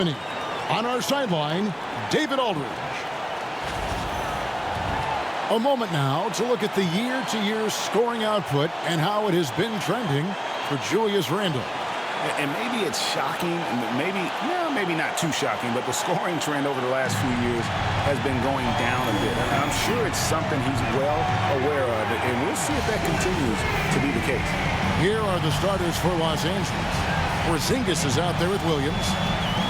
On our sideline, David Aldridge. A moment now to look at the year-to-year scoring output and how it has been trending for Julius Randle. And maybe it's shocking, maybe not too shocking, but the scoring trend over the last few years has been going down a bit. And I'm sure it's something he's well aware of, and we'll see if that continues to be the case. Here are the starters for Los Angeles. Porzingis is out there with Williams.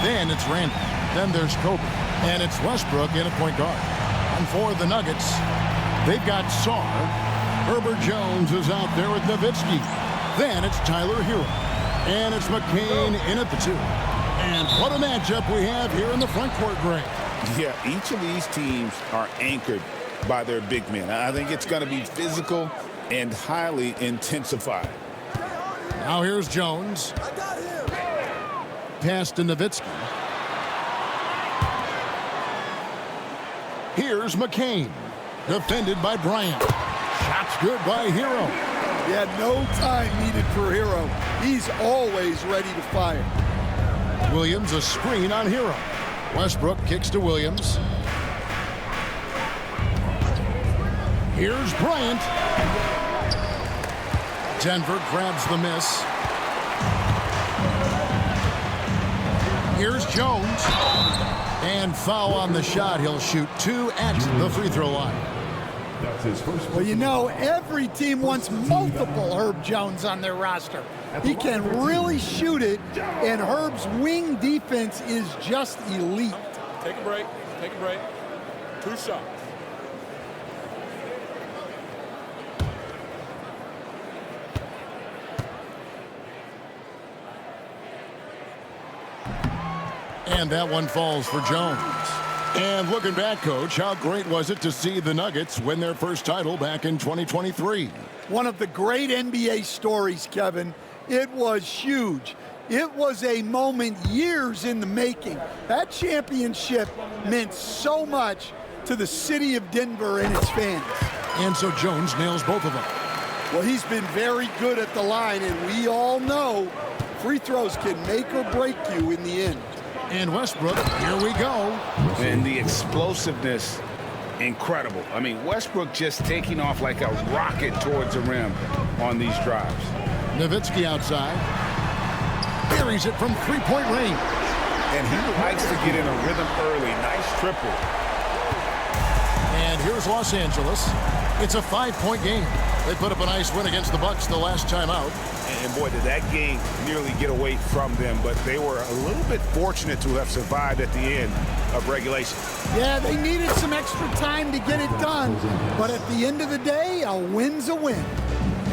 Then it's Randle. Then there's Kobe. And it's Westbrook in at point guard. And for the Nuggets, they've got Sarr. Herbert Jones is out there with Nowitzki. Then it's Tyler Hero. And it's McCain in at the 2. And what a matchup we have here in the front court, Greg. Yeah, each of these teams are anchored by their big men. I think it's going to be physical and highly intensified. Now here's Jones. Pass to Nowitzki. Here's McCain. Defended by Bryant. Shots good by Hero. Yeah, no time needed for Hero. He's always ready to fire. Williams a screen on Hero. Westbrook kicks to Williams. Here's Bryant. Denver grabs the miss. Here's Jones. And foul on the shot. He'll shoot 2 at the free throw line. Well, you know, every team wants multiple Herb Jones on their roster. He can really shoot it, and Herb's wing defense is just elite. Take a break. Take a break. 2 shots. And that one falls for Jones. And looking back, Coach, how great was it to see the Nuggets win their first title back in 2023? One of the great NBA stories, Kevin. It was huge. It was a moment years in the making. That championship meant so much to the city of Denver and its fans. And so Jones nails both of them. Well, he's been very good at the line, and we all know free throws can make or break you in the end. And Westbrook, here we go. And the explosiveness, incredible. I mean, Westbrook just taking off like a rocket towards the rim on these drives. Nowitzki outside. Buries it from three-point range. And he likes to get in a rhythm early. Nice triple. And here's Los Angeles. It's a 5-point game. They put up a nice win against the Bucks the last time out. And boy, did that game nearly get away from them, but they were a little bit fortunate to have survived at the end of regulation. Yeah, they needed some extra time to get it done, but at the end of the day, a win's a win.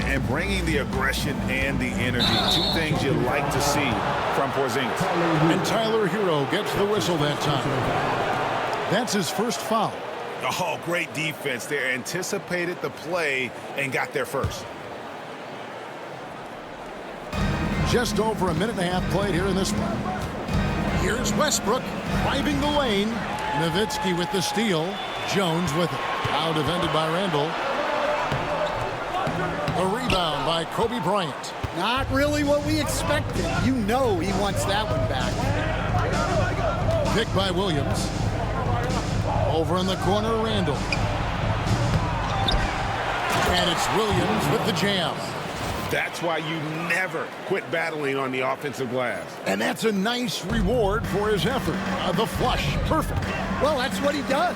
And bringing the aggression and the energy, 2 things you like to see from Porzingis. And Tyler Hero gets the whistle that time. That's his first foul. Oh, great defense there. Anticipated the play and got there first. Just over a minute and a half played here in this one. Here's Westbrook driving the lane. Nowitzki with the steal. Jones with it. Now defended by Randle. A rebound by Kobe Bryant. Not really what we expected. You know he wants that one back. Picked by Williams. Over in the corner, Randle. And it's Williams with the jam. That's why you never quit battling on the offensive glass. And that's a nice reward for his effort. The flush, perfect. Well, that's what he does.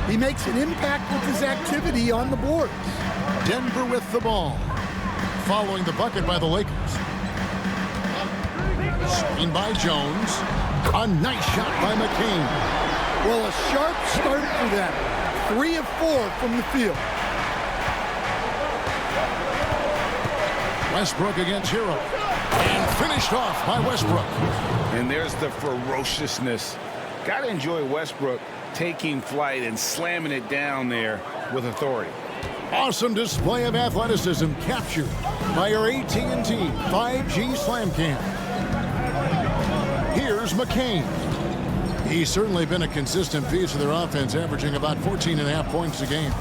He makes an impact with his activity on the boards. Denver with the ball. Following the bucket by the Lakers. Screen by Jones. A nice shot by McCain. Well, a sharp start for them. 3 of 4 from the field. Westbrook against Hero. And finished off by Westbrook. And there's the ferociousness. Got to enjoy Westbrook taking flight and slamming it down there with authority. Awesome display of athleticism captured by our AT&T 5G Slam Cam. Here's McCain. He's certainly been a consistent piece of their offense, averaging about 14.5 points a game.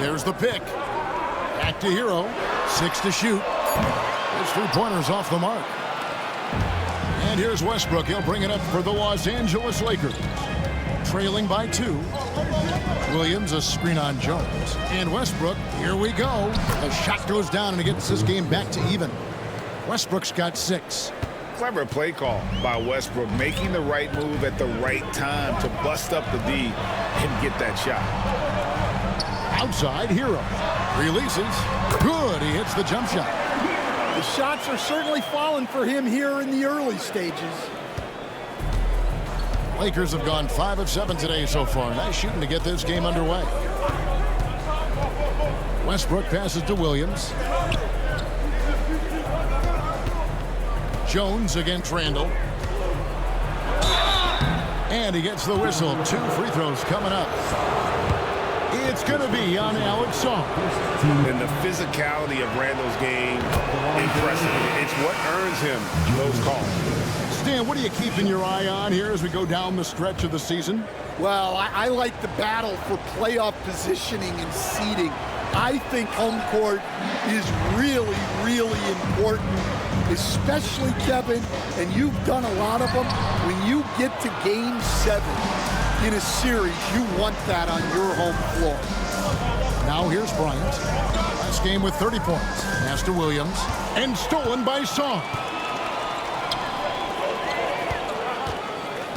There's the pick. Back to Hero. 6 to shoot. His 3-pointers off the mark. And here's Westbrook. He'll bring it up for the Los Angeles Lakers. Trailing by 2. Williams, a screen on Jones. And Westbrook, here we go. The shot goes down, and it gets this game back to even. Westbrook's got 6. Clever play call by Westbrook, making the right move at the right time to bust up the D and get that shot. Outside, Hero. Releases. Good. He hits the jump shot. The shots are certainly falling for him here in the early stages. Lakers have gone 5 of 7 today so far. Nice shooting to get this game underway. Westbrook passes to Williams. Jones against Randall. And he gets the whistle. 2 free throws coming up. It's going to be on Alex Song. And the physicality of Randall's game, impressive. It's what earns him those calls. Stan, what are you keeping your eye on here as we go down the stretch of the season? Well, I like the battle for playoff positioning and seeding. I think home court is really, really important, especially, Kevin, and you've done a lot of them. When you get to Game 7 in a series, you want that on your home floor. Now here's Bryant. Last game with 30 points. Pass to Williams. And stolen by Song.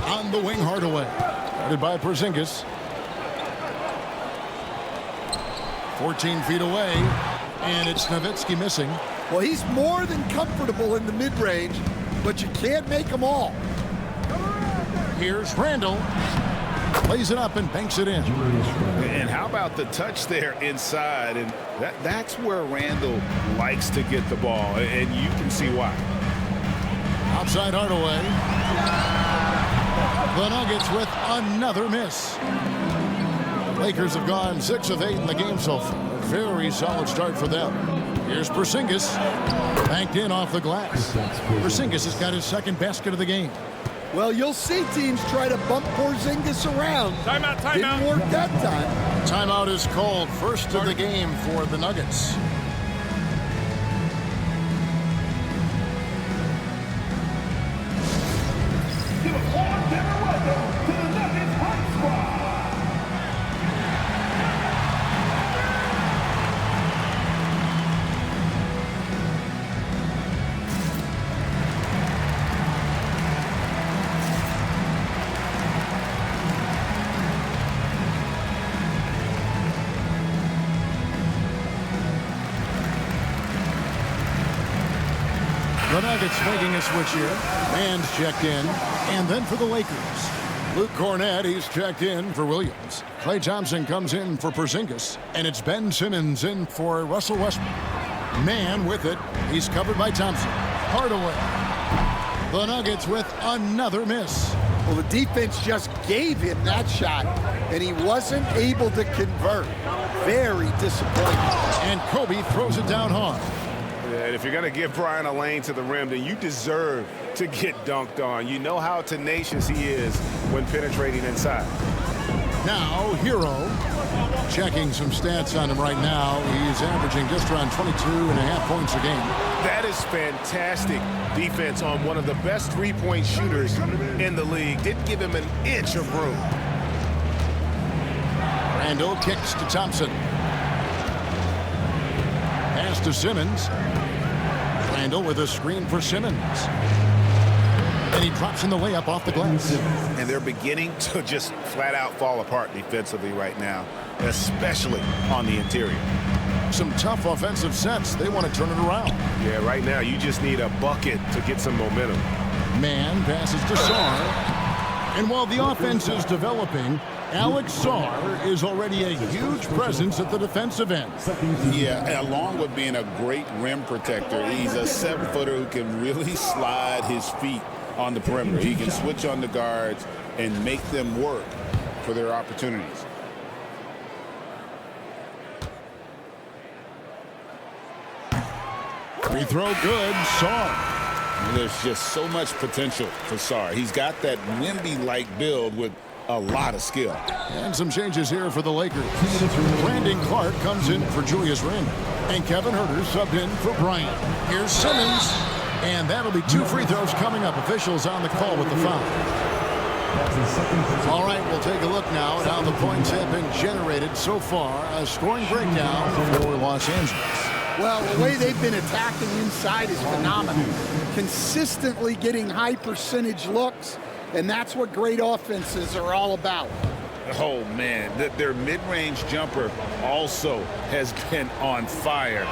On the wing, Hardaway. Guarded by Porzingis. 14 feet away. And it's Nowitzki missing. Well, he's more than comfortable in the mid-range, but you can't make them all. Here's Randall. Plays it up and banks it in. And how about the touch there inside? And that's where Randall likes to get the ball, and you can see why. Outside Hardaway. The Nuggets with another miss. Lakers have gone 6 of 8 in the game so far. A very solid start for them. Here's Porzingis. Banked in off the glass. Porzingis has got his second basket of the game. Well, you'll see teams try to bump Porzingis around. Timeout, timeout. Didn't work that time. Timeout is called. First of the game for the Nuggets. The Nuggets making a switch here. Man's checked in. And then for the Lakers. Luke Cornett, he's checked in for Williams. Klay Thompson comes in for Porzingis. And it's Ben Simmons in for Russell Westbrook. Man with it. He's covered by Thompson. Hardaway. The Nuggets with another miss. Well, the defense just gave him that shot, and he wasn't able to convert. Very disappointing. And Kobe throws it down hard. And if you're going to give Brian a lane to the rim, then you deserve to get dunked on. You know how tenacious he is when penetrating inside. Now, Hero. Checking some stats on him right now. He's averaging just around 22.5 points a game. That is fantastic defense on one of the best three-point shooters in the league. Didn't give him an inch of room. Randall kicks to Thompson. Pass to Simmons. Randall with a screen for Simmons. And he drops in the layup off the glass. And they're beginning to just flat out fall apart defensively right now, especially on the interior. Some tough offensive sets. They want to turn it around. Yeah, right now you just need a bucket to get some momentum. Man passes to Sarr. And while the offense is developing, Alex Sarr is already a huge presence at the defensive end. Yeah, along with being a great rim protector, he's a 7-footer who can really slide his feet on the perimeter. He can switch on the guards and make them work for their opportunities. Free throw good. Sarr. There's just so much potential for Sarr. He's got that Wemby-like build with a lot of skill. And some changes here for the Lakers. Brandon Clark comes in for Julius Randle. And Kevin Huerter subbed in for Bryant. Here's Simmons. And that'll be 2 free throws coming up. Officials on the call with the foul. All right, we'll take a look now at how the points have been generated so far. A scoring breakdown for Los Angeles. Well, the way they've been attacking inside is phenomenal. Consistently getting high percentage looks, and that's what great offenses are all about. Oh, man, their mid-range jumper also has been on fire.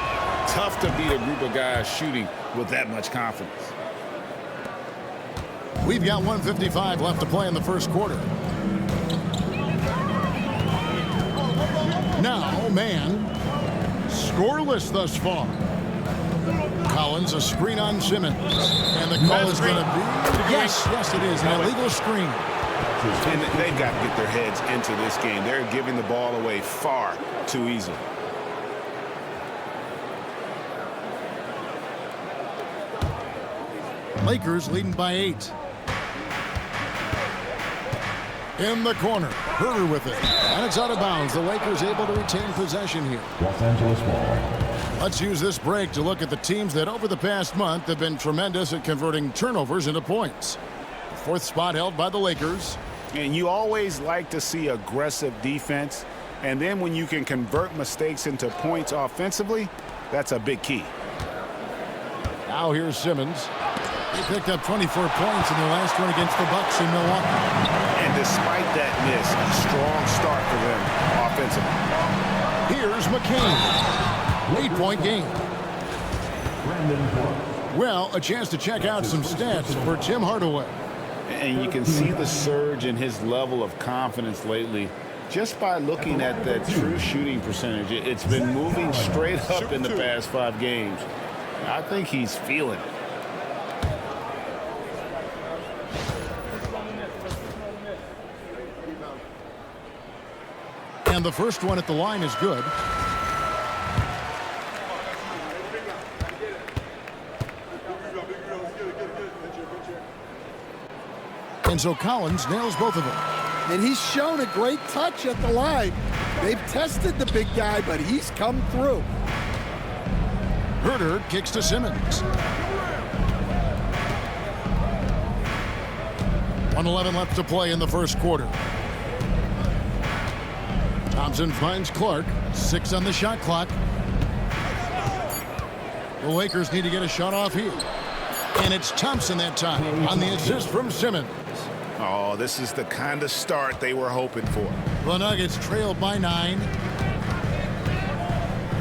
Tough to beat a group of guys shooting with that much confidence. We've got 1:55 left to play in the first quarter. Now, man, scoreless thus far. Collins, a screen on Simmons. And the call is going to be, yes, it is, an illegal screen. And they've got to get their heads into this game. They're giving the ball away far too easily. Lakers leading by 8. In the corner, Herter with it. And it's out of bounds. The Lakers able to retain possession here. Los Angeles ball. Let's use this break to look at the teams that over the past month have been tremendous at converting turnovers into points. The 4th spot held by the Lakers. And you always like to see aggressive defense. And then when you can convert mistakes into points offensively, that's a big key. Now here's Simmons. He picked up 24 points in the last one against the Bucks in Milwaukee. And despite that miss, a strong start for them offensively. Here's McCain. 8-point game. Well, a chance to check out some stats for Tim Hardaway. And you can see the surge in his level of confidence lately just by looking at that true shooting percentage. It's been moving straight up in the past 5 games. I think he's feeling it. And the first one at the line is good. And so Collins nails both of them. And he's shown a great touch at the line. They've tested the big guy, but he's come through. Herter kicks to Simmons. 1:11 left to play in the first quarter. Thompson finds Clark. 6 on the shot clock. The Lakers need to get a shot off here. And it's Thompson that time on the assist from Simmons. Oh, this is the kind of start they were hoping for. The Nuggets trailed by 9.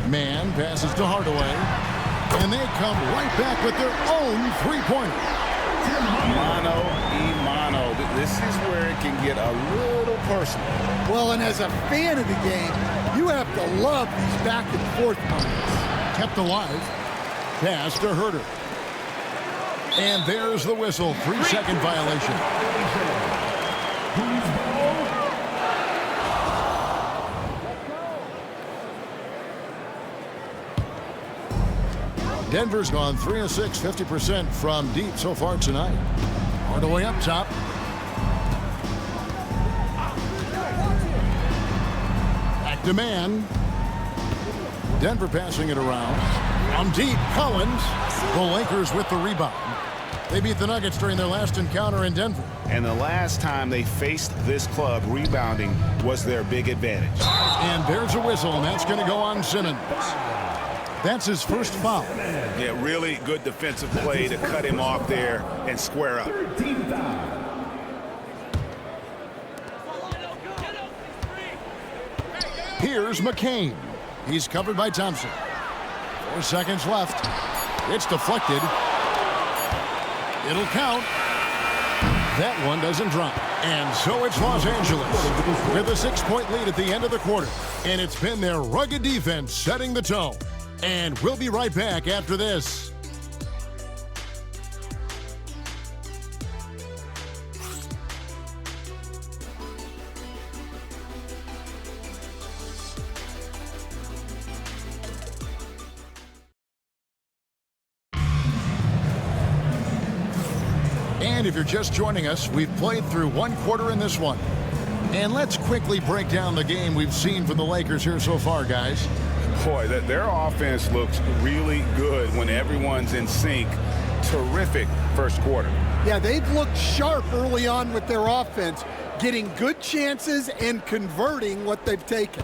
Man passes to Hardaway. And they come right back with their own three-pointer. Mano y mano. This is where it can get a little personal. Well, and as a fan of the game, you have to love these back-and-forth moments. Kept alive. Pass to Herter. And there's the whistle. 3-second violation. Denver's gone 3 of 6, 50% from deep so far tonight. Hardaway up top. Back to man. Denver passing it around. On deep, Collins. The Lakers with the rebound. They beat the Nuggets during their last encounter in Denver. And the last time they faced this club, rebounding was their big advantage. And there's a whistle, and that's going to go on Simmons. That's his first foul. Yeah, really good defensive play to cut him off there and square up. Here's McCain. He's covered by Thompson. 4 seconds left. It's deflected. It'll count. That one doesn't drop. And so it's Los Angeles with a 6-point lead at the end of the quarter. And it's been their rugged defense setting the tone. And we'll be right back after this. And if you're just joining us, we've played through 1 quarter in this one. And let's quickly break down the game we've seen from the Lakers here so far, guys. Boy, their offense looks really good when everyone's in sync. terrific first quarter. Yeah, they've looked sharp early on with their offense, getting good chances and converting what they've taken.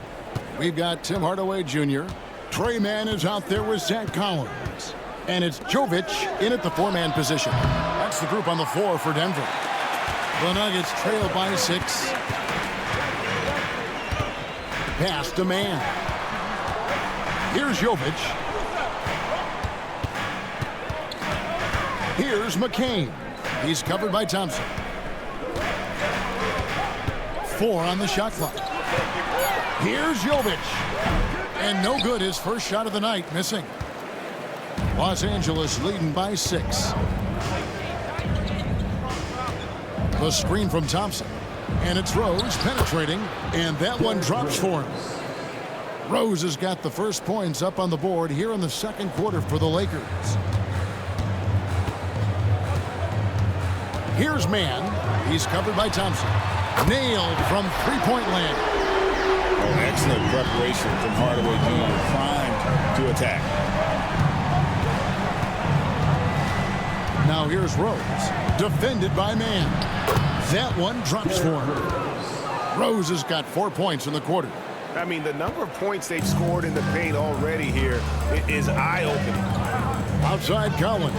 We've got Tim Hardaway Jr. Trey Mann is out there with Zach Collins. And it's Jovic in at the four-man position. That's the group on the floor for Denver. The Nuggets trail by 6. Pass to Mann. Here's Jovic. Here's McCain. He's covered by Thompson. 4 on the shot clock. Here's Jovic. And no good, his first shot of the night, missing. Los Angeles leading by 6. The screen from Thompson. And it's Rose penetrating. And that one drops for him. Rose has got the first points up on the board here in the second quarter for the Lakers. Here's Mann. He's covered by Thompson. Nailed from three-point land. Oh, excellent preparation from Hardaway Jr. Primed to attack. Now here's Rose. Defended by Mann. That one drops for him. Rose has got 4 points in the quarter. I mean, the number of points they've scored in the paint already here is eye-opening. Outside Collins.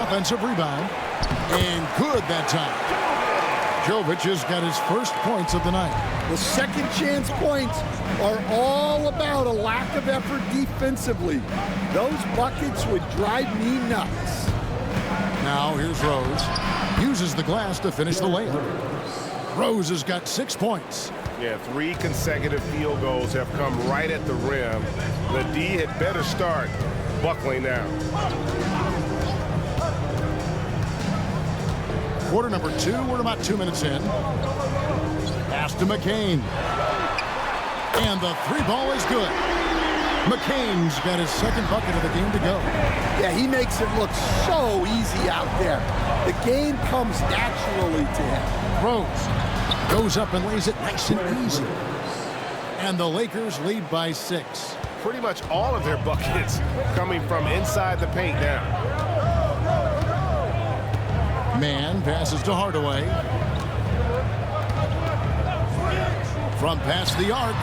Offensive rebound. And good that time. Jovic has got his first points of the night. The second chance points are all about a lack of effort defensively. Those buckets would drive me nuts. Now here's Rose. Uses the glass to finish the layup. Rose has got 6 points. Yeah, 3 consecutive field goals have come right at the rim. The D had better start buckling down. Quarter number 2, we're about 2 minutes in. Pass to McCain. And the 3-ball is good. McCain's got his second bucket of the game to go. Yeah, he makes it look so easy out there. The game comes naturally to him. Rose goes up and lays it nice and easy. And the Lakers lead by 6. Pretty much all of their buckets coming from inside the paint now. Mann passes to Hardaway. From past the arc.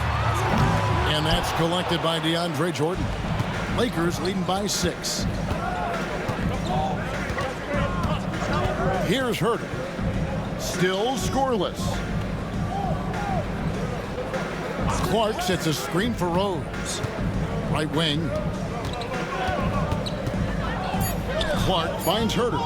And that's collected by DeAndre Jordan. Lakers leading by 6. Here's Herder. Still scoreless. Clark sets a screen for Rose. Right wing. Clark finds Herder.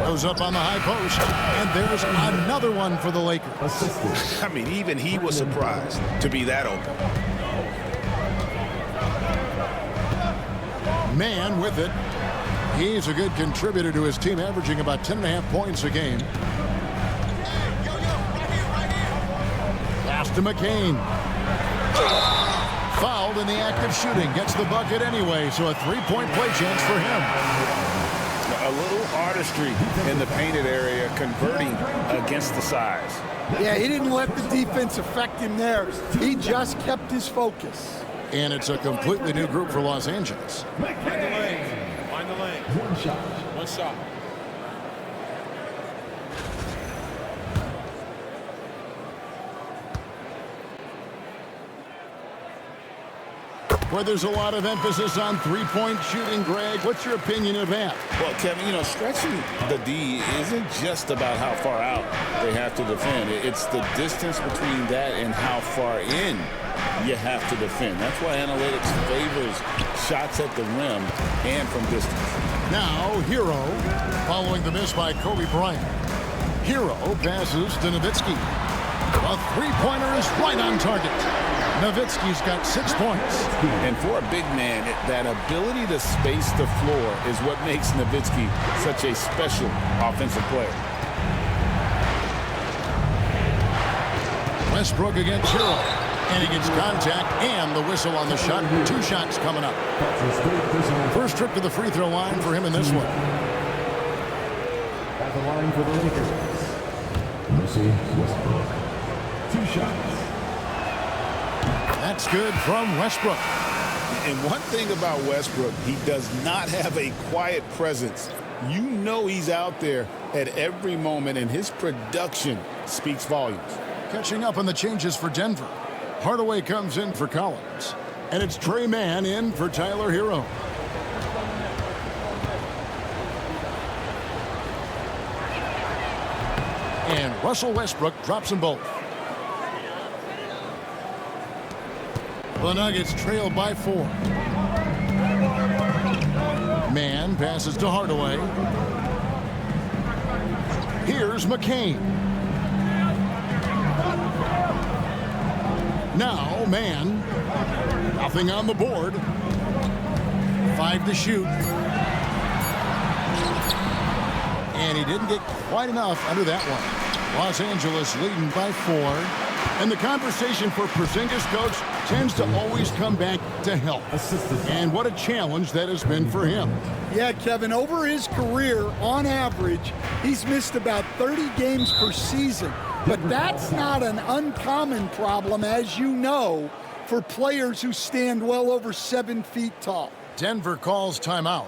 Goes up on the high post. And there's another one for the Lakers. I mean, even he was surprised to be that open. Mann with it. He's a good contributor to his team, averaging about 10.5 points a game. Pass to McCain. Fouled in the act of shooting. Gets the bucket anyway, so a 3-point play chance for him. A little artistry in the painted area, converting against the size. Yeah, he didn't let the defense affect him there. He just kept his focus. And it's a completely new group for Los Angeles. Find the lane. Find the lane. One shot. One shot. Where there's a lot of emphasis on three-point shooting, Greg. What's your opinion of that? Well, Kevin, stretching the D isn't just about how far out they have to defend. It's the distance between that and how far in you have to defend. That's why analytics favors shots at the rim and from distance. Now, Hero, following the miss by Kobe Bryant. Hero passes to Nowitzki. A three-pointer is right on target. Nowitzki's got 6 points. And for a big man, that ability to space the floor is what makes Nowitzki such a special offensive player. Westbrook against Hero. And he gets contact and the whistle on the shot. 2 shots coming up. First trip to the free throw line for him in this one. At the line for the Lakers, Westbrook. 2 shots. That's good from Westbrook. And one thing about Westbrook, he does not have a quiet presence. You know he's out there at every moment, and his production speaks volumes. Catching up on the changes for Denver. Hardaway comes in for Collins. And it's Trey Mann in for Tyler Hero. And Russell Westbrook drops them both. The Nuggets trail by 4. Mann passes to Hardaway. Here's McCain. Now Mann. Nothing on the board. 5 to shoot. And he didn't get quite enough under that one. Los Angeles leading by 4. And the conversation for Porzingis, coach, tends to always come back to health. And what a challenge that has been for him. Yeah, Kevin, over his career, on average, he's missed about 30 games per season. But that's not an uncommon problem, as you know, for players who stand well over 7 feet tall. Denver calls timeout.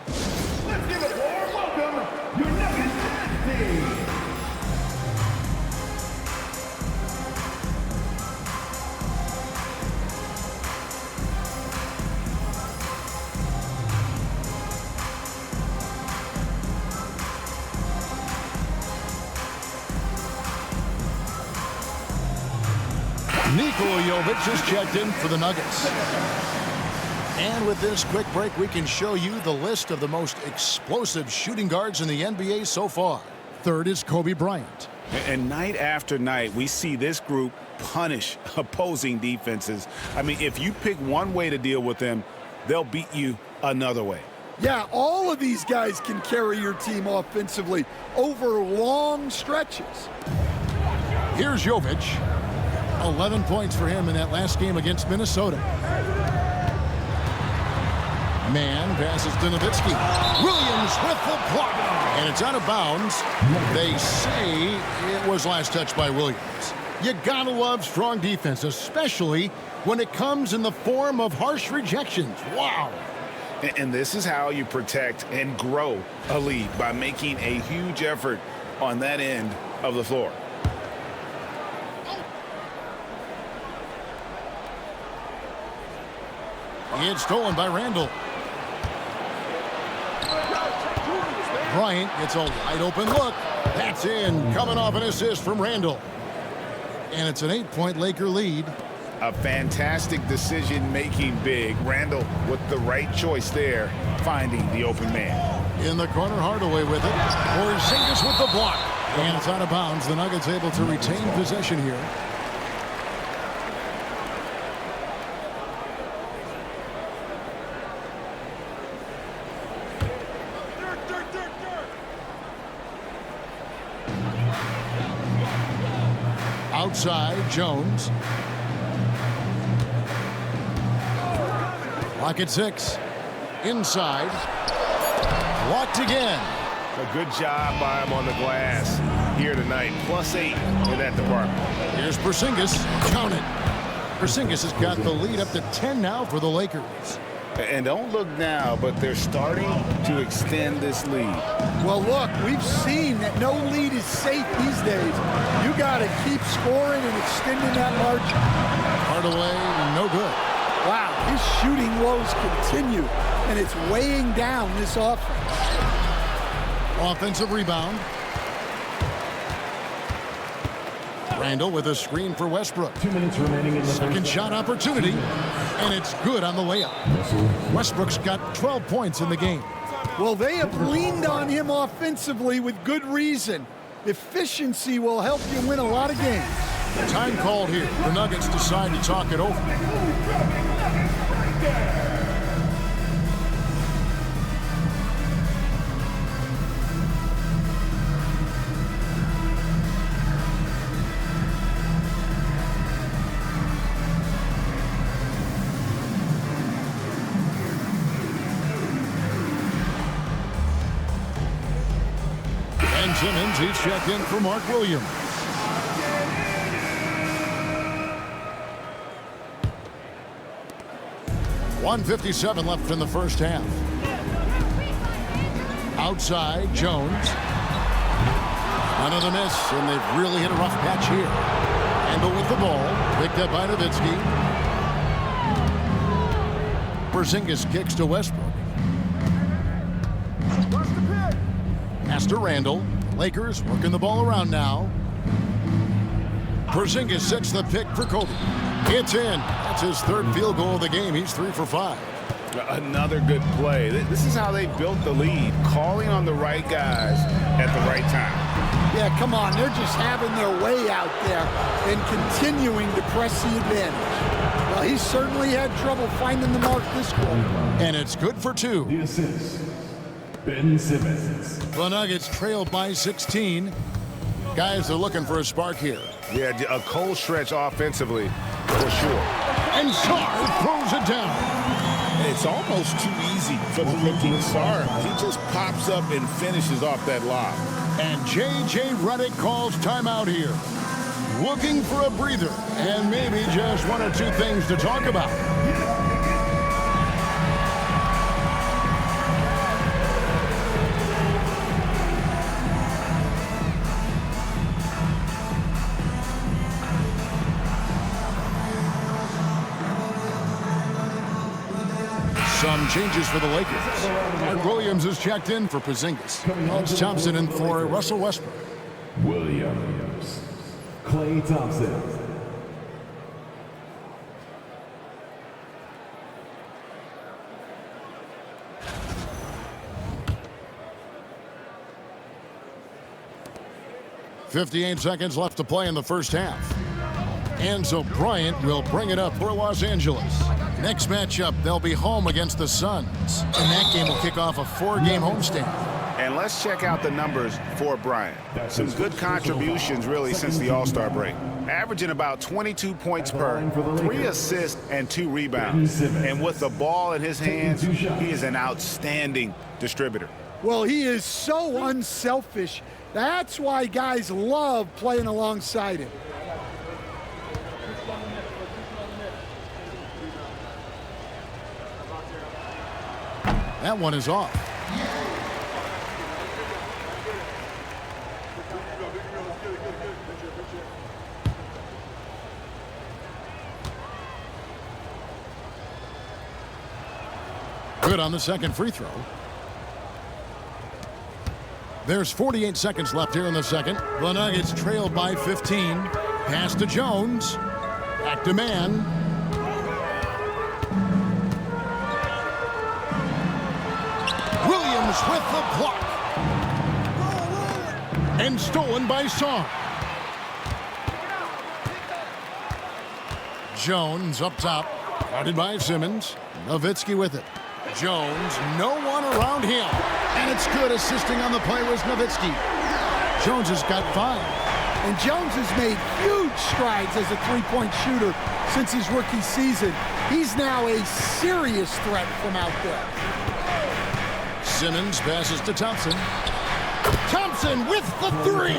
Let's give a warm welcome, your Nuggets dynasty. Nikola Jovic has checked in for the Nuggets. And with this quick break, we can show you the list of the most explosive shooting guards in the NBA so far. Third is Kobe Bryant. And night after night, we see this group punish opposing defenses. I mean, if you pick one way to deal with them, they'll beat you another way. Yeah, all of these guys can carry your team offensively over long stretches. Here's Jovic. 11 points for him in that last game against Minnesota. Mann passes to Nowitzki. Williams with the block. And it's out of bounds. They say it was last touched by Williams. You gotta love strong defense, especially when it comes in the form of harsh rejections. Wow. And this is how you protect and grow a lead, by making a huge effort on that end of the floor. It's stolen by Randall. Bryant gets a wide open look. That's in, coming off an assist from Randall. And it's an 8-point Laker lead. A fantastic decision-making big. Randall with the right choice there, finding the open man. In the corner, Hardaway with it. Porzingis with the block. And it's out of bounds. The Nuggets able to retain possession here. Outside, Jones. Clock at 6. Inside. Blocked again. A good job by him on the glass here tonight. +8 in that department. Here's Porzingis. Count it. Porzingis has got the lead up to 10 now for the Lakers. And don't look now, but they're starting to extend this lead. Well, look, we've seen that no lead is safe these days. You got to keep scoring and extending that margin. Hardaway, no good. Wow, his shooting woes continue, and it's weighing down this offense. Offensive rebound. Randall with a screen for Westbrook. 2 minutes remaining in the Second shot opportunity, and it's good on the layup. Westbrook's got 12 points in the game. Well, they have leaned on him offensively with good reason. Efficiency will help you win a lot of games. Time called here. The Nuggets decide to talk it over. Ben Simmons, he's checked in for Mark Williams. 1:57 left in the first half. Outside, Jones. Another miss, and they've really hit a rough patch here. Handle with the ball, picked up by Nowitzki. Porzingis kicks to Westbrook. Pass to Randall. Lakers working the ball around now. Porzingis sets the pick for Kobe. It's in. That's his third field goal of the game. He's 3 for 5. Another good play. This is how they built the lead, calling on the right guys at the right time. Yeah, come on. They're just having their way out there and continuing to press the advantage. Well, he certainly had trouble finding the mark this quarter. And it's good for 2. The assist, Ben Simmons. The Nuggets trail by 16. Guys are looking for a spark here. Yeah, a cold stretch offensively, for sure. And Sarr throws it down. It's almost too easy for the rookie Sarr. He just pops up and finishes off that lob. And J.J. Redick calls timeout here. Looking for a breather and maybe just 1 or 2 things to talk about. Some changes for the Lakers. Mark Williams is checked in for Porzingis. It's Thompson in for Russell Westbrook. Williams. Klay Thompson. .58 seconds left to play in the first half. Enzo Bryant will bring it up for Los Angeles. Next matchup, they'll be home against the Suns. And that game will kick off a 4-game homestand. And let's check out the numbers for Bryant. Some good contributions, really, since the All-Star break. Averaging about 22 points per, 3 assists, and 2 rebounds. And with the ball in his hands, he is an outstanding distributor. Well, he is so unselfish. That's why guys love playing alongside him. That one is off. Good on the second free throw. There's 48 seconds left here in the second. The Nuggets trail by 15. Pass to Jones. Back to man. Williams with the block. And stolen by Sarr. Jones up top. Guarded by Simmons. Nowitzki with it. Jones, no one around him. And it's good. Assisting on the play was Nowitzki. Jones has got 5. And Jones has made huge strides as a three-point shooter since his rookie season. He's now a serious threat from out there. Simmons passes to Thompson. Thompson with the 3.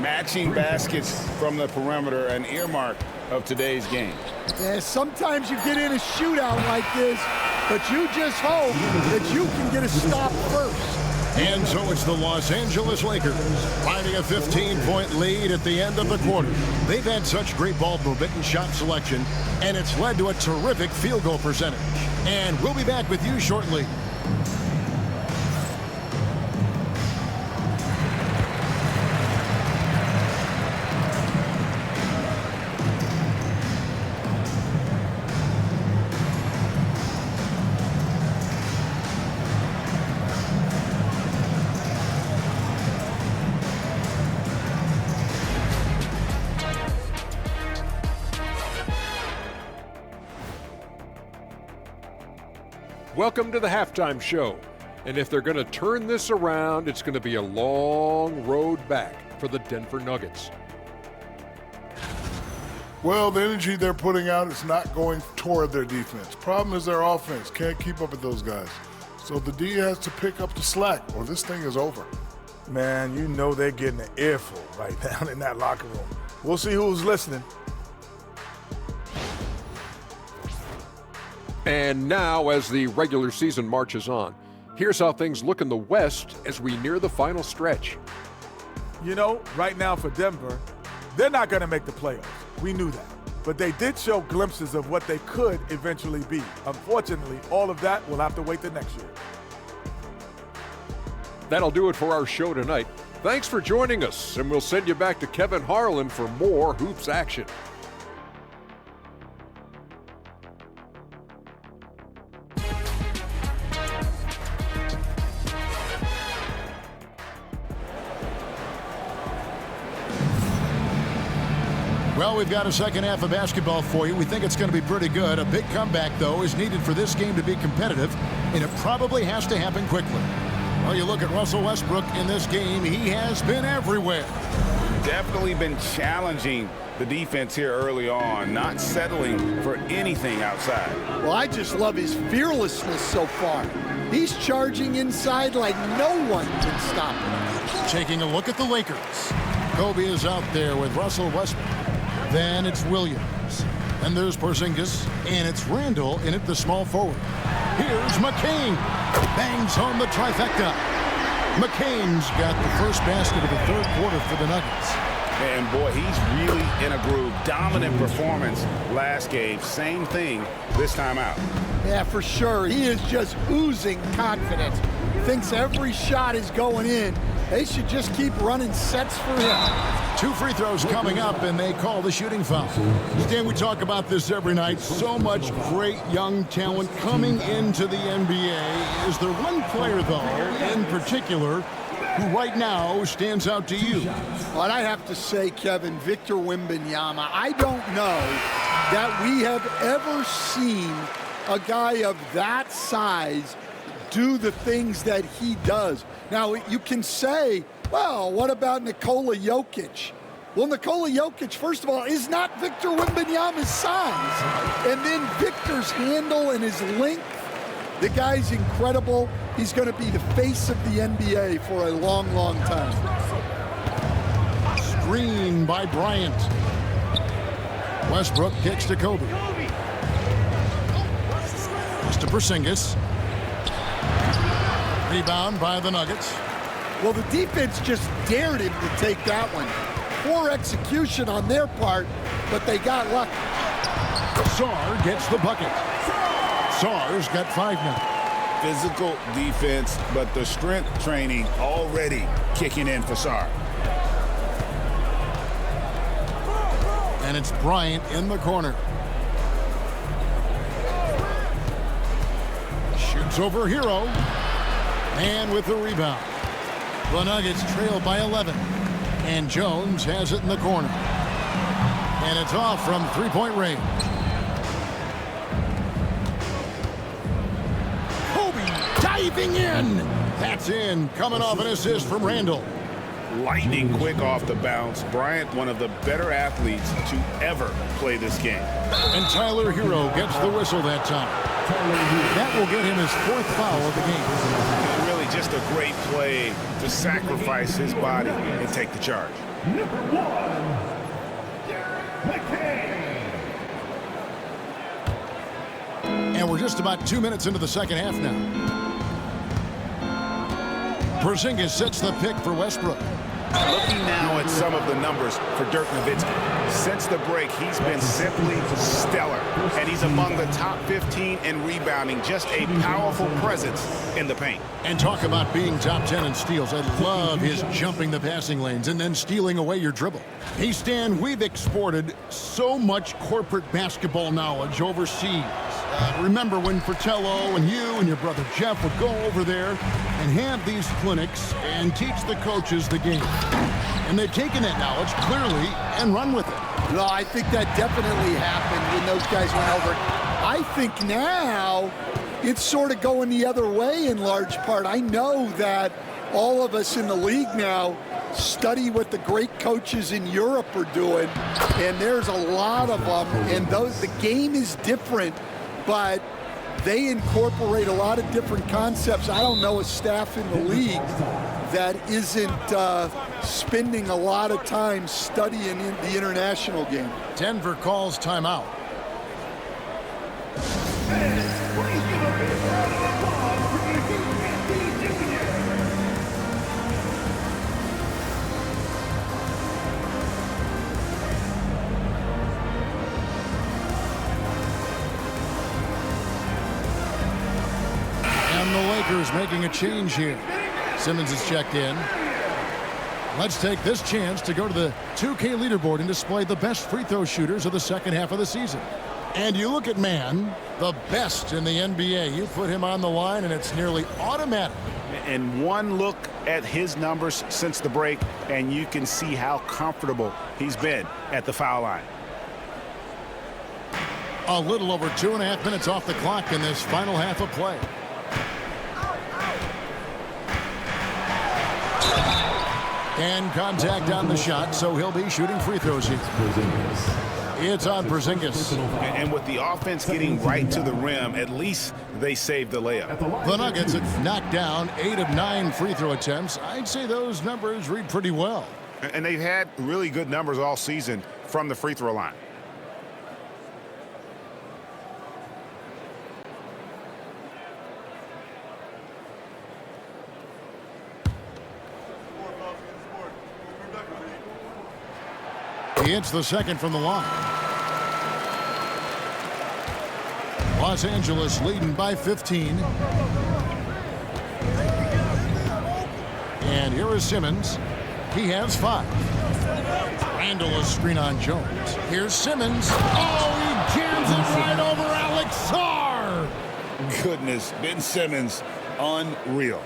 Matching baskets from the perimeter, an earmark of today's game. Yeah, sometimes you get in a shootout like this, but you just hope that you can get a stop first. And so it's the Los Angeles Lakers finding a 15-point lead at the end of the quarter. They've had such great ball movement and shot selection, and it's led to a terrific field goal percentage. And we'll be back with you shortly. Welcome to the halftime show. And if they're going to turn this around, it's going to be a long road back for the Denver Nuggets. Well, the energy they're putting out is not going toward their defense. Problem is their offense can't keep up with those guys. So the D has to pick up the slack or this thing is over. Man, you know they're getting an earful right now in that locker room. We'll see who's listening. And now, as the regular season marches on, here's how things look in the West as we near the final stretch. You know, right now for Denver, they're not going to make the playoffs. We knew that. But they did show glimpses of what they could eventually be. Unfortunately, all of that will have to wait till next year. That'll do it for our show tonight. Thanks for joining us, and we'll send you back to Kevin Harlan for more hoops action. Well, we've got a second half of basketball for you. We think it's going to be pretty good. A big comeback, though, is needed for this game to be competitive, and it probably has to happen quickly. Well, you look at Russell Westbrook in this game, he has been everywhere. Definitely been challenging the defense here early on, not settling for anything outside. Well, I just love his fearlessness so far. He's charging inside like no one can stop him. Taking a look at the Lakers. Kobe is out there with Russell Westbrook. Then it's Williams. And there's Porzingis. And it's Randall in at the small forward. Here's McCain. Bangs home the trifecta. McCain's got the first basket of the third quarter for the Nuggets. And boy, he's really in a groove. Dominant performance last game. Same thing this time out. Yeah, for sure. He is just oozing confidence. Thinks every shot is going in. They should just keep running sets for him. 2 free throws coming up, and they call the shooting foul. Stan, we talk about this every night. So much great young talent coming into the NBA. Is there one player, though, in particular, who right now stands out to you? Well, I have to say, Kevin, Victor Wembanyama. I don't know that we have ever seen a guy of that size do the things that he does. Now, you can say, well, what about Nikola Jokic? Well, Nikola Jokic, first of all, is not Victor Wembanyama's size. And then Victor's handle and his length, the guy's incredible. He's going to be the face of the NBA for a long, long time. Screen by Bryant. Westbrook kicks to Kobe. It's to Porzingis. Rebound by the Nuggets. Well, the defense just dared him to take that one. Poor execution on their part, but they got lucky. Sarr gets the bucket. Sarr's got 5 now. Physical defense, but the strength training already kicking in for Sarr. And it's Bryant in the corner. Shoots over Hero. And with the rebound. The Nuggets trail by 11. And Jones has it in the corner. And it's off from three-point range. Kobe diving in. That's in. Coming off an assist from Randall. Lightning quick off the bounce. Bryant, one of the better athletes to ever play this game. And Tyler Hero gets the whistle that time. That will get him his 4th foul of the game. Really just a great play to sacrifice his body and take the charge. Number 1, McCain. And we're just about 2 minutes into the second half now. Porzingis sets the pick for Westbrook. Looking now at some of the numbers for Dirk Nowitzki. Since the break, he's been simply stellar, and he's among the top 15 in rebounding. Just a powerful presence in the paint. And talk about being top 10 in steals. I love his jumping the passing lanes and then stealing away your dribble. Hey, Stan, we've exported so much corporate basketball knowledge overseas. Remember when Fratello and you and your brother Jeff would go over there and have these clinics and teach the coaches the game. And they've taken that knowledge clearly and run with it. No, I think that definitely happened when those guys went over. I think now it's sort of going the other way in large part. I know that all of us in the league now study what the great coaches in Europe are doing, and there's a lot of them, and the game is different, but they incorporate a lot of different concepts. I don't know a staff in the league that isn't spending a lot of time studying in the international game. Denver calls timeout. Lakers making a change here. Simmons is checked in. Let's take this chance to go to the 2K leaderboard and display the best free throw shooters of the second half of the season. And you look at man, the best in the NBA. You put him on the line, and it's nearly automatic. And one look at his numbers since the break, and you can see how comfortable he's been at the foul line. A little over 2.5 minutes off the clock in this final half of play. And contact on the shot, so he'll be shooting free throws here. It's on Porzingis. And with the offense getting right to the rim, at least they saved the layup. The Nuggets have knocked down 8 of 9 free throw attempts. I'd say those numbers read pretty well. And they've had really good numbers all season from the free throw line. He hits the second from the line. Los Angeles leading by 15. And here is Simmons. He has 5. Randall a screen on Jones. Here's Simmons. Oh, he jams it right over Alex Sarr. Goodness, Ben Simmons, unreal.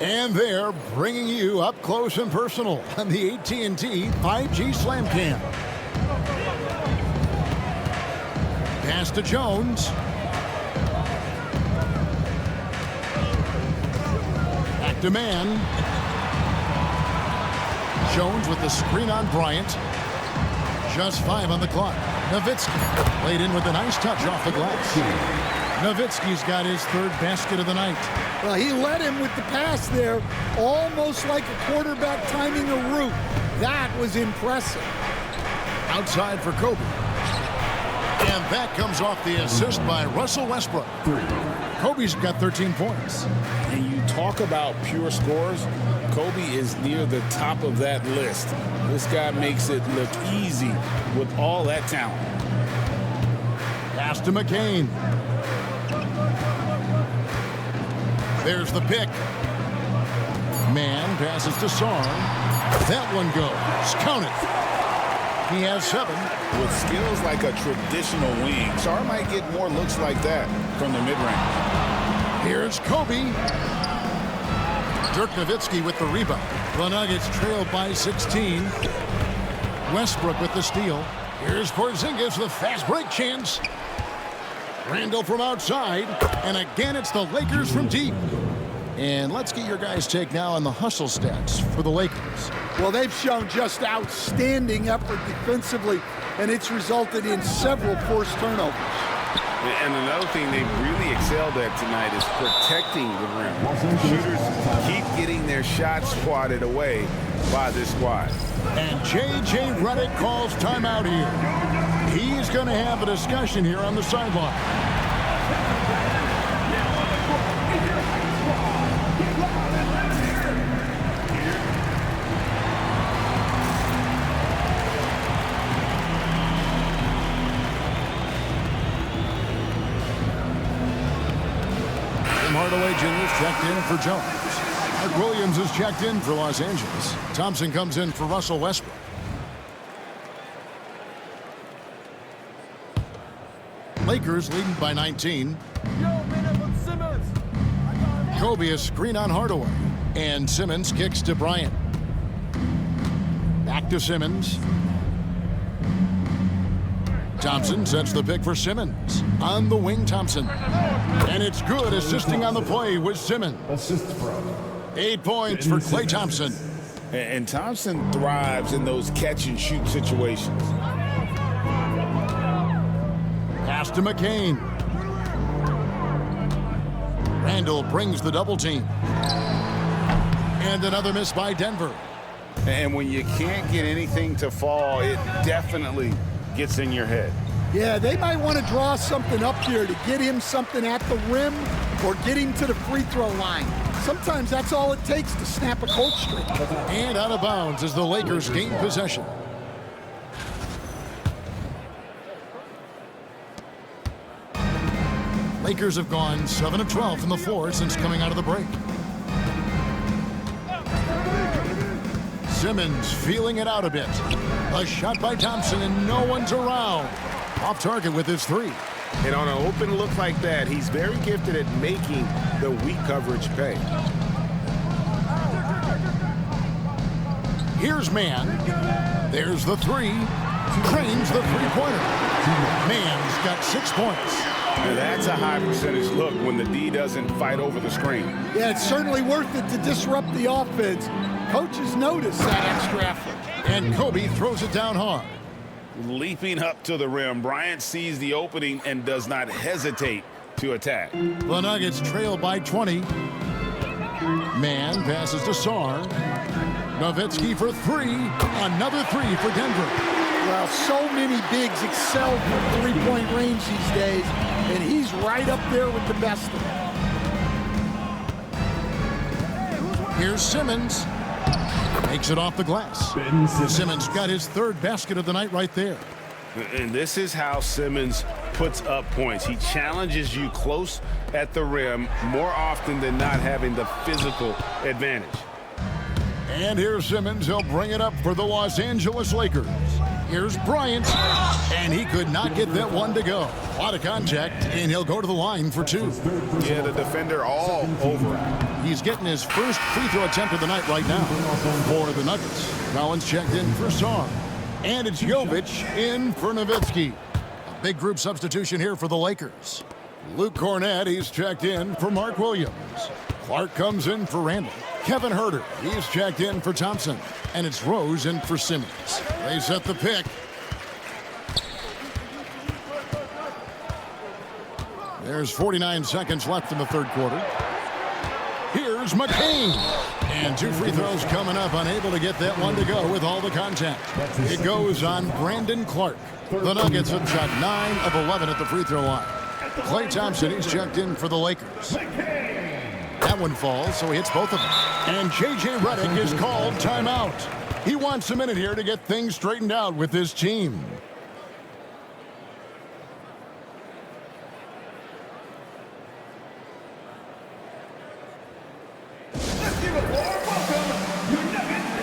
And they're bringing you up close and personal on the AT&T 5G Slam Cam. Pass to Jones. Back to man. Jones with the screen on Bryant. Just 5 on the clock. Nowitzki laid in with a nice touch off the glass. Nowitzki's got his 3rd basket of the night. Well, he led him with the pass there, almost like a quarterback timing a route. That was impressive. Outside for Kobe. And that comes off the assist by Russell Westbrook. Kobe's got 13 points. And you talk about pure scores, Kobe is near the top of that list. This guy makes it look easy with all that talent. Pass to McCain. There's the pick. Man passes to Sarr. That one goes. Count it. He has 7. With skills like a traditional wing, Sarr might get more looks like that from the mid-range. Here's Kobe. Dirk Nowitzki with the rebound. The Nuggets trail by 16. Westbrook with the steal. Here's Porzingis with fast break chance. Randall from outside, and again it's the Lakers from deep. And let's get your guys' take now on the hustle stats for the Lakers. Well, they've shown just outstanding effort defensively, and it's resulted in several forced turnovers. And another thing they've really excelled at tonight is protecting the rim. Shooters keep getting their shots swatted away by this squad. And J.J. Redick calls timeout here. He's going to have a discussion here on the sideline. Hardaway Jr. is checked in for Jones. Mark Williams is checked in for Los Angeles. Thompson comes in for Russell Westbrook. Lakers leading by 19. Kobe a screen on Hardaway. And Simmons kicks to Bryant. Back to Simmons. Thompson sets the pick for Simmons. On the wing, Thompson. And it's good, assisting on the play with Simmons. 8 points for Klay Thompson. And Thompson thrives in those catch-and-shoot situations. Pass to McCain. Randall brings the double team. And another miss by Denver. And when you can't get anything to fall, it definitely gets in your head. Yeah, they might want to draw something up here to get him something at the rim or get him to the free throw line. Sometimes that's all it takes to snap a cold streak. And out of bounds as the Lakers gain possession. Lakers have gone 7 of 12 from the floor since coming out of the break. Simmons feeling it out a bit. A shot by Thompson, and no one's around. Off target with his three. And on an open look like that, he's very gifted at making the weak coverage pay. Here's Mann. There's the three. Cranes the three-pointer. Mann's got 6 points. Now that's a high percentage look when the D doesn't fight over the screen. Yeah, it's certainly worth it to disrupt the offense. Coaches notice that extra effort. And Kobe throws it down hard. Leaping up to the rim, Bryant sees the opening and does not hesitate to attack. The Nuggets trail by 20. Mann passes to Sarr. Nowitzki for three. Another three for Denver. Well, so many bigs excel from three-point range these days, and he's right up there with the best of them. Here's Simmons. Makes it off the glass. Simmons got his third basket of the night right there. And this is how Simmons puts up points. He challenges you close at the rim more often than not, having the physical advantage. And here's Simmons. He'll bring it up for the Los Angeles Lakers. Here's Bryant, and he could not get that one to go. A lot of contact, and he'll go to the line for two. Yeah, the defender all over him. He's getting his first free throw attempt of the night right now for the Nuggets. Collins checked in for Sarr. And it's Jovic in for Nowitzki. A big group substitution here for the Lakers. Luke Cornett, he's checked in for Mark Williams. Clark comes in for Randall. Kevin Huerter, he's checked in for Thompson. And it's Rose in for Simmons. They set the pick. There's 49 seconds left in the third quarter. Here's McCain. And two free throws coming up, unable to get that one to go with all the contact. It goes on Brandon Clark. The Nuggets have shot 9 of 11 at the free throw line. Klay Thompson, he's checked in for the Lakers. That one falls, so he hits both of them. And J.J. Redick is called timeout. He wants a minute here to get things straightened out with his team. Let's give a warm welcome, your Nuggets.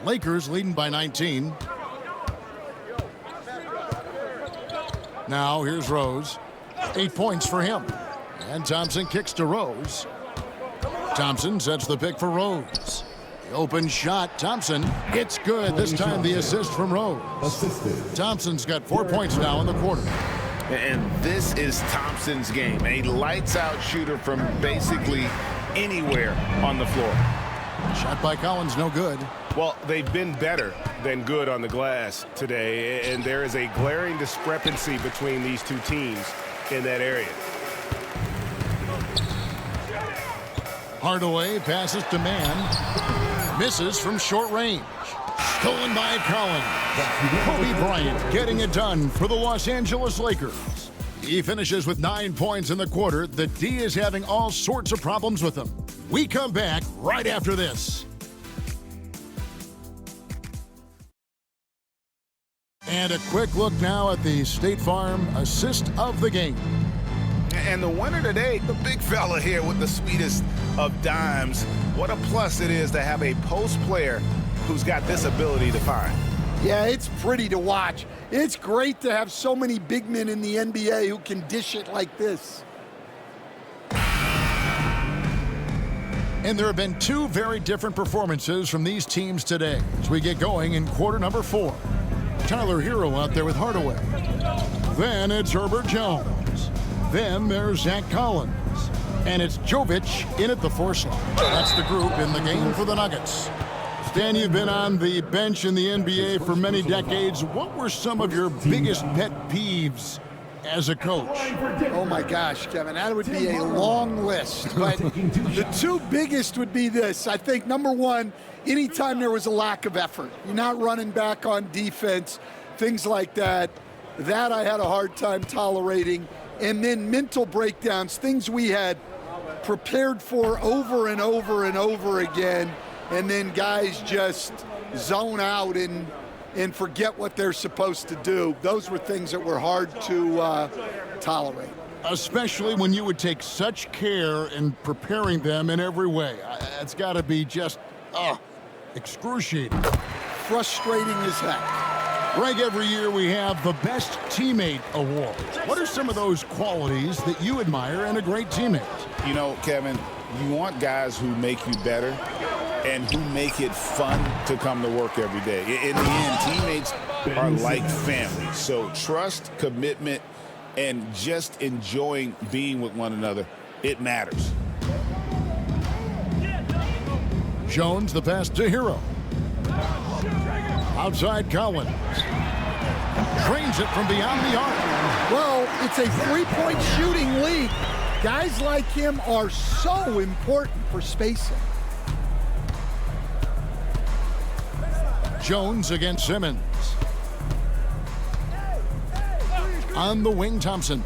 Lakers leading by 19. Now here's Rose. 8 points for him. And Thompson kicks to Rose. Thompson sets the pick for Rose. The open shot, Thompson. It's good. This time the assist from Rose. Thompson's got 4 points now in the quarter. And this is Thompson's game. A lights-out shooter from basically anywhere on the floor. Shot by Collins, no good. Well, they've been better than good on the glass today, and there is a glaring discrepancy between these two teams in that area. Hardaway passes to Mann. Misses from short range. Stolen by Collins. Kobe Bryant getting it done for the Los Angeles Lakers. He finishes with 9 points in the quarter. The D is having all sorts of problems with him. We come back right after this. And a quick look now at the State Farm assist of the game. And the winner today, the big fella here with the sweetest of dimes. What a plus it is to have a post player who's got this ability to find. Yeah, it's pretty to watch. It's great to have so many big men in the NBA who can dish it like this. And there have been 2 very different performances from these teams today as we get going in quarter number 4. Tyler Hero out there with Hardaway. Then it's Herbert Jones. Then there's Zach Collins. And it's Jovic in at the 4 slot. That's the group in the game for the Nuggets. Stan, you've been on the bench in the NBA for many decades. What were some of your biggest pet peeves as a coach? Oh my gosh, Kevin, that would be a long list. But the 2 biggest would be this. I think number 1, anytime there was a lack of effort, you're not running back on defense, things like that. That I had a hard time tolerating. And then mental breakdowns, things we had prepared for over and over and over again. And then guys just zone out and forget what they're supposed to do. Those were things that were hard to tolerate. Especially when you would take such care in preparing them in every way. It's got to be just, excruciating. Frustrating as heck. Greg, every year we have the Best Teammate Award. What are some of those qualities that you admire in a great teammate? You know, Kevin, you want guys who make you better and who make it fun to come to work every day. In the end, teammates are like family. So trust, commitment, and just enjoying being with one another, it matters. Jones, the pass to Hero. Outside Collins. Drains it from beyond the arc. Well, it's a 3-point shooting league. Guys like him are so important for spacing. Jones against Simmons. On the wing, Thompson.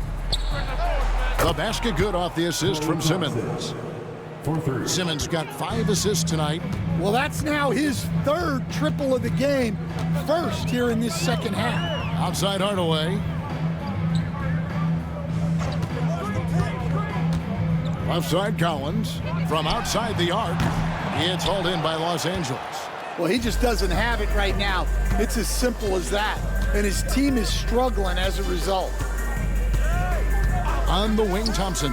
The basket good off the assist from Simmons. Simmons got 5 assists tonight. Well, that's now his 3rd triple of the game. First here in this second half. Outside Hardaway. Left side Collins. From outside the arc. It's hauled in by Los Angeles. Well, he just doesn't have it right now. It's as simple as that. And his team is struggling as a result. On the wing, Thompson.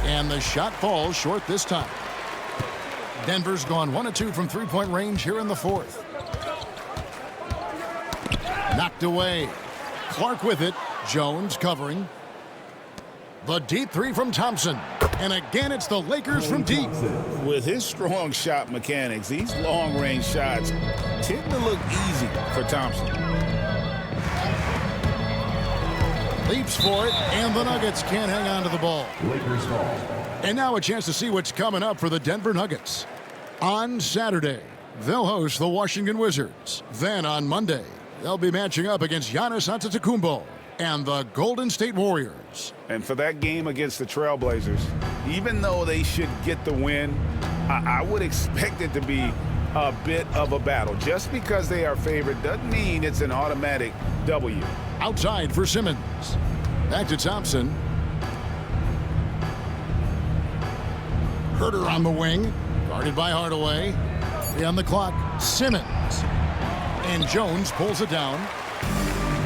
And the shot falls short this time. Denver's gone 1 of 2 from 3-point range here in the 4th. Knocked away. Clark with it. Jones covering. The deep 3 from Thompson. And again, it's the Lakers from deep. With his strong shot mechanics, these long-range shots tend to look easy for Thompson. Leaps for it, and the Nuggets can't hang on to the ball. Lakers ball. And now a chance to see what's coming up for the Denver Nuggets. On Saturday, they'll host the Washington Wizards. Then on Monday, they'll be matching up against Giannis Antetokounmpo and the Golden State Warriors. And for that game against the Trailblazers, even though they should get the win, I would expect it to be a bit of a battle. Just because they are favored doesn't mean it's an automatic W. Outside for Simmons. Back to Thompson. Herter on the wing. Guarded by Hardaway. 3 on the clock. Simmons. And Jones pulls it down.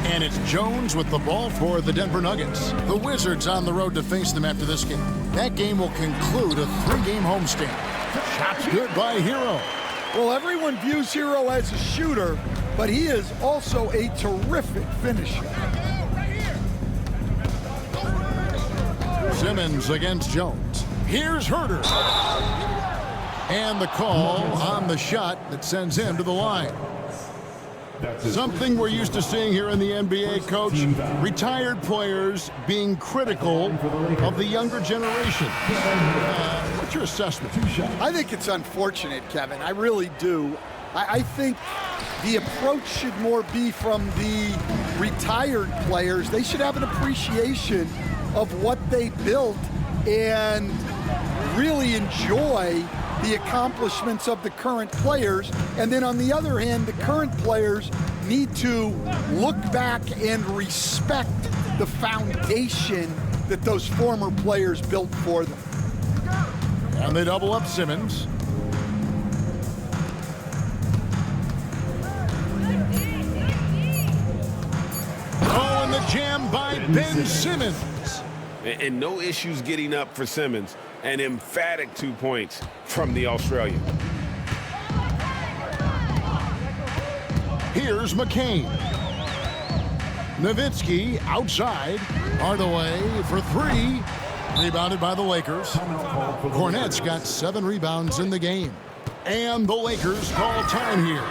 And it's Jones with the ball for the Denver Nuggets. The Wizards on the road to face them after this game. That game will conclude a 3-game homestand. Shots good by Hero. Well, everyone views Hero as a shooter, but he is also a terrific finisher. Simmons against Jones. Here's Herter. And the call on the shot that sends him to the line. Something we're used to seeing here in the NBA, Coach. Retired players being critical of the younger generation. What's your assessment? I think it's unfortunate, Kevin. I really do. I think the approach should more be from the retired players. They should have an appreciation of what they built and really enjoy the accomplishments of the current players. And then on the other hand, the current players need to look back and respect the foundation that those former players built for them. And they double up Simmons. Oh, and the jam by Ben Simmons. And no issues getting up for Simmons. An emphatic 2 points from the Australian. Here's McCain. Nowitzki outside. Hardaway for three. Rebounded by the Lakers. Cornette's got 7 rebounds in the game. And the Lakers call time here.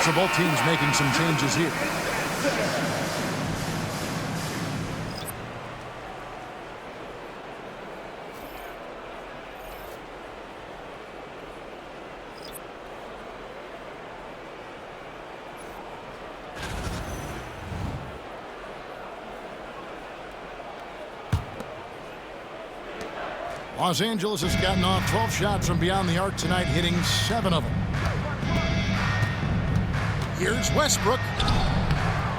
So both teams making some changes here. Los Angeles has gotten off 12 shots from beyond the arc tonight, hitting 7 of them. Here's Westbrook.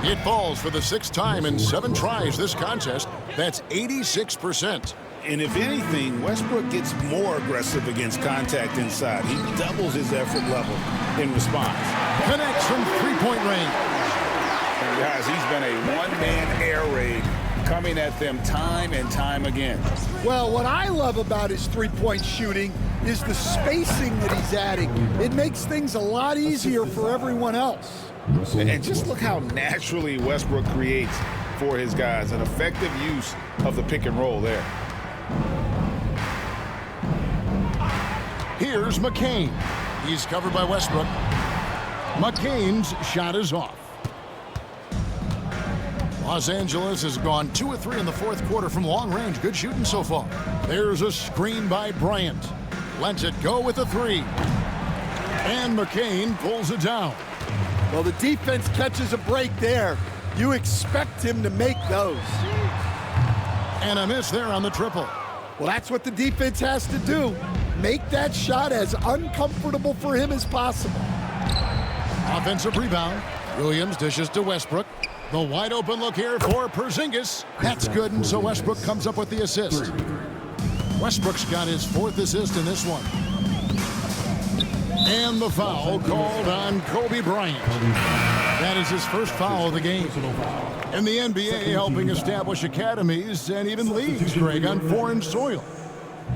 It falls for the 6th time in 7 tries this contest. That's 86%. And if anything, Westbrook gets more aggressive against contact inside. He doubles his effort level in response. Connects from three-point range. And guys, he's been a one-man air raid coming at them time and time again. Well, what I love about his three-point shooting is the spacing that he's adding. It makes things a lot easier for everyone else. And just look how naturally Westbrook creates for his guys. An effective use of the pick and roll there. Here's McCain. He's covered by Westbrook. McCain's shot is off. Los Angeles has gone 2 of 3 in the 4th quarter from long range. Good shooting so far. There's a screen by Bryant. Lets it go with a 3. And McCain pulls it down. Well, the defense catches a break there. You expect him to make those. And a miss there on the triple. Well, that's what the defense has to do. Make that shot as uncomfortable for him as possible. Offensive rebound. Williams dishes to Westbrook. The wide open look here for Porzingis. That's good, and so Westbrook comes up with the assist. Westbrook's got his 4th assist in this one. And the foul called on Kobe Bryant. That is his first foul of the game. And the NBA helping establish academies and even leagues, Greg, on foreign soil.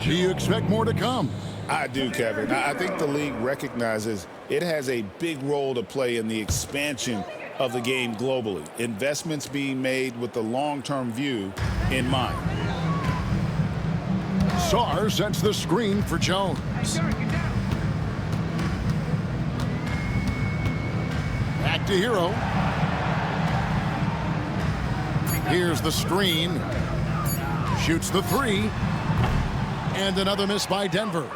Do you expect more to come? I do, Kevin. I think the league recognizes it has a big role to play in the expansion of the game globally. Investments being made with the long-term view in mind. Sarr sets the screen for Jones. Back to Hero. Here's the screen. Shoots the 3. And another miss by Denver.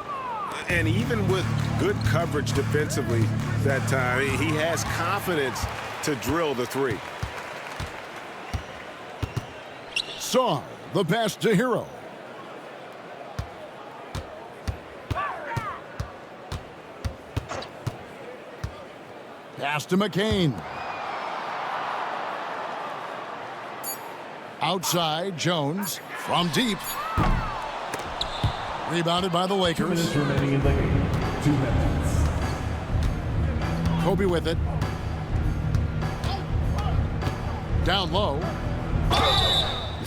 And even with good coverage defensively that time, he has confidence to drill the three. Saw the pass to Hero. Pass to McCain. Outside, Jones from deep. Rebounded by the Lakers. 2 minutes remaining in the game. 2 minutes. Kobe with it. Down low.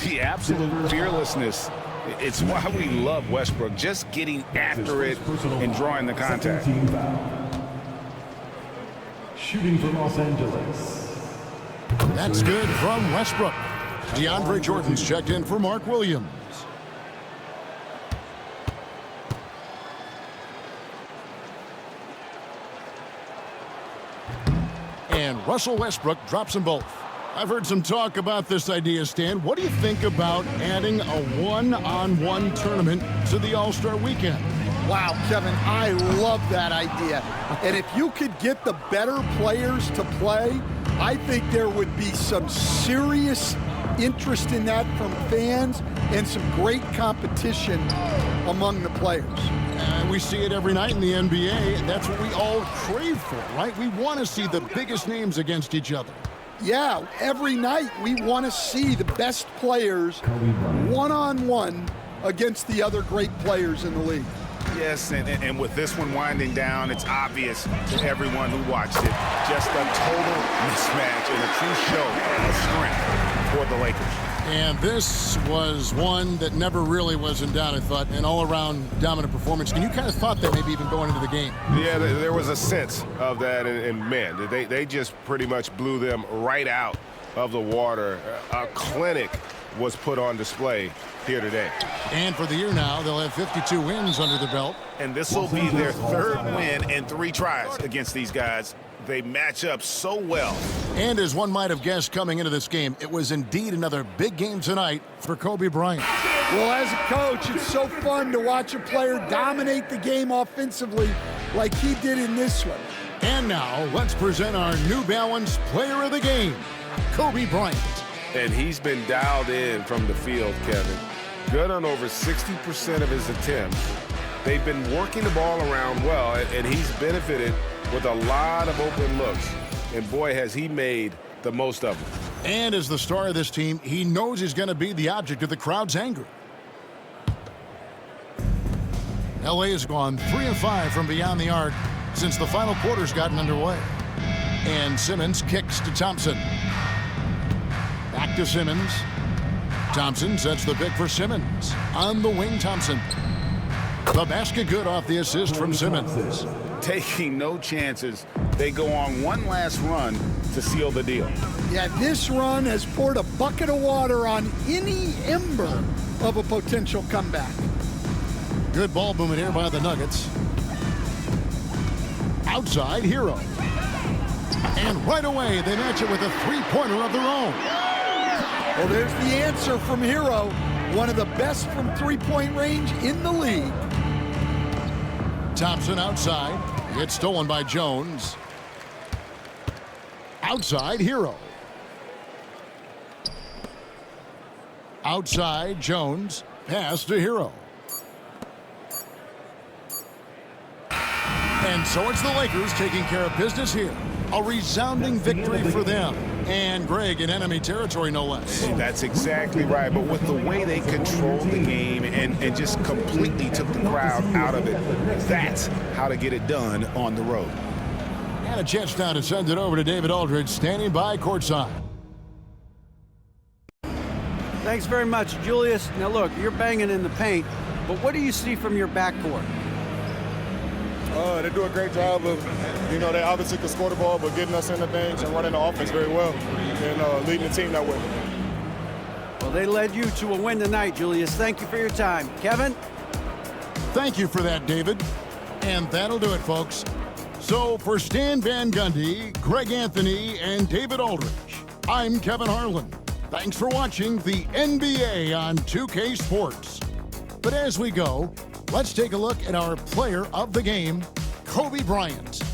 The absolute fearlessness. It's why we love Westbrook, just getting after it and drawing the contact. Shooting for Los Angeles. That's good from Westbrook. DeAndre Jordan's checked in for Mark Williams. And Russell Westbrook drops them both. I've heard some talk about this idea, Stan. What do you think about adding a one-on-one tournament to the All-Star Weekend? Wow, Kevin, I love that idea. And if you could get the better players to play, I think there would be some serious interest in that from fans and some great competition among the players. We see it every night in the NBA. That's what we all crave for, right? We want to see the biggest names against each other. Yeah, every night we want to see the best players one-on-one against the other great players in the league. Yes, and with this one winding down, it's obvious to everyone who watched it. Just a total mismatch and a true show of strength for the Lakers. And this was one that never really was in doubt, I thought, an all-around dominant performance. And you kind of thought that maybe even going into the game. Yeah, there was a sense of that, and man, they just pretty much blew them right out of the water. A clinic was put on display here today. And for the year now, they'll have 52 wins under the belt. And this will be their third win in 3 tries against these guys. They match up so well. And as one might have guessed coming into this game, it was indeed another big game tonight for Kobe Bryant. Well, as a coach, it's so fun to watch a player dominate the game offensively like he did in this one. And now, let's present our New Balance Player of the Game, Kobe Bryant. And he's been dialed in from the field, Kevin. Good on over 60% of his attempts. They've been working the ball around well, and he's benefited with a lot of open looks. And boy, has he made the most of them. And as the star of this team, he knows he's going to be the object of the crowd's anger. LA has gone 3-5 from beyond the arc since the final quarter's gotten underway. And Simmons kicks to Thompson. Back to Simmons. Thompson sets the pick for Simmons. On the wing, Thompson. The basket good off the assist from Simmons. Taking no chances. They go on one last run to seal the deal. Yeah, this run has poured a bucket of water on any ember of a potential comeback. Good ball movement here by the Nuggets. Outside, Hero. And right away, they match it with a three-pointer of their own. Well, there's the answer from Hero. One of the best from three-point range in the league. Thompson outside. It's stolen by Jones. Outside, Hero. Outside, Jones. Pass to Hero. And so it's the Lakers taking care of business here. A resounding victory for them. And Greg in enemy territory, no less. That's exactly right. But with the way they controlled the game and just completely took the crowd out of it, that's how to get it done on the road. And a chance now to send it over to David Aldridge, standing by courtside. Thanks very much, Julius. Now look, you're banging in the paint, but what do you see from your backcourt? They do a great job of, they obviously can score the ball, but getting us in the bench and running the offense very well and leading the team that way. Well, they led you to a win tonight, Julius. Thank you for your time. Kevin? Thank you for that, David. And that'll do it, folks. So for Stan Van Gundy, Greg Anthony, and David Aldridge, I'm Kevin Harlan. Thanks for watching the NBA on 2K Sports. But as we go, Let's take a look at our player of the game, Kobe Bryant.